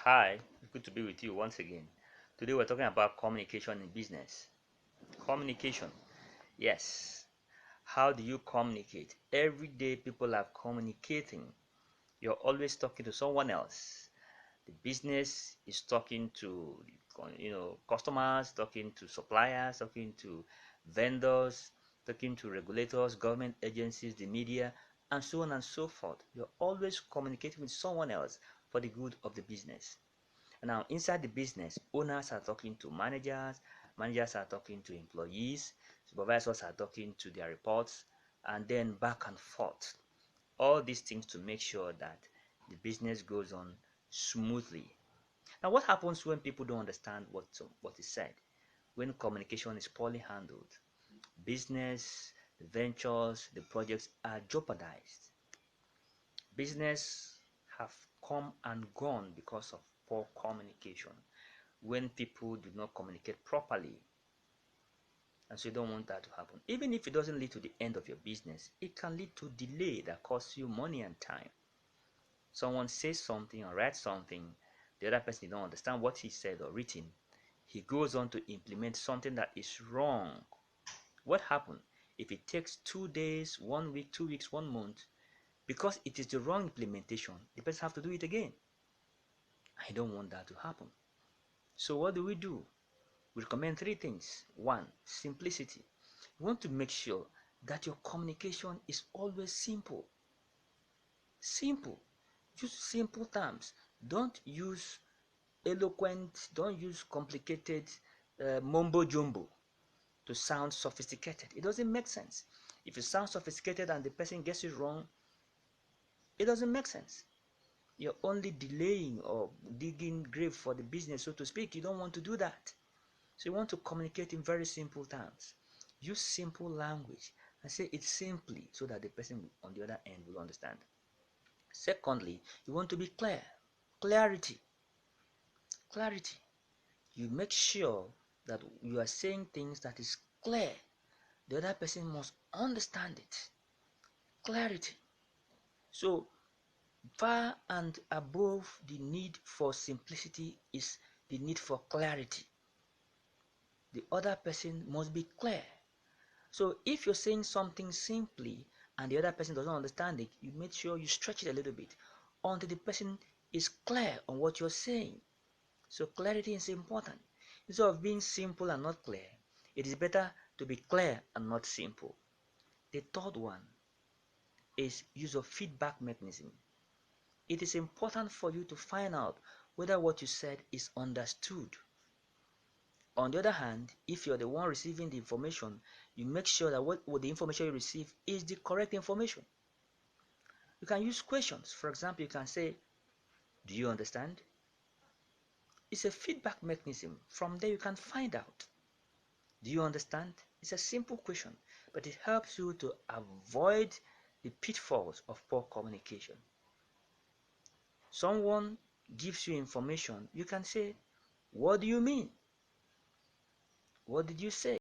Hi, good to be with you once again. Today we're talking about communication in business. Communication, yes. How do you communicate? Every day people are communicating. You're always talking to someone else. The business is talking to customers, talking to suppliers, talking to vendors, talking to regulators, government agencies, the media, and so on and so forth. You're always communicating with someone else for the good of the business. Now, inside the business, owners are talking to managers, managers are talking to employees, supervisors are talking to their reports, and then back and forth. All these things to make sure that the business goes on smoothly. Now, what happens when people don't understand what is said? When communication is poorly handled, business, the ventures, the projects are jeopardized. Business have come and gone because of poor communication. When people do not communicate properly, and so you don't want that to happen. Even if it doesn't lead to the end of your business, it can lead to delay that costs you money and time. Someone says something or writes something, the other person don't understand what he said or written. He goes on to implement something that is wrong. What happens if it takes 2 days, 1 week, 2 weeks, 1 month? Because it is the wrong implementation, the person have to do it again. I don't want that to happen. So what do? We recommend three things. One, simplicity. You want to make sure that your communication is always simple. Simple. Use simple terms. Don't use eloquent, don't use complicated mumbo jumbo to sound sophisticated. It doesn't make sense. If you sound sophisticated and the person gets it wrong, it doesn't make sense. You're only delaying or digging grave for the business, so to speak. You don't want to do that. So you want to communicate in very simple terms. Use simple language and say it simply so that the person on the other end will understand. Secondly, you want to be clear. Clarity. Clarity. You make sure that you are saying things that is clear. The other person must understand it. Clarity. So far and above the need for simplicity is the need for clarity. The other person must be clear. So if you're saying something simply and the other person doesn't understand it, you make sure you stretch it a little bit until the person is clear on what you're saying. So clarity is important. Instead of being simple and not clear, it is better to be clear and not simple. The third one is use of feedback mechanism. It is important for you to find out whether what you said is understood. On the other hand, if you're the one receiving the information, you make sure that what the information you receive is the correct information. You can use questions. For example, you can say, do you understand? It's a feedback mechanism. From there, you can find out. Do you understand? It's a simple question, but it helps you to avoid the pitfalls of poor communication. Someone gives you information, you can say, what do you mean? What did you say?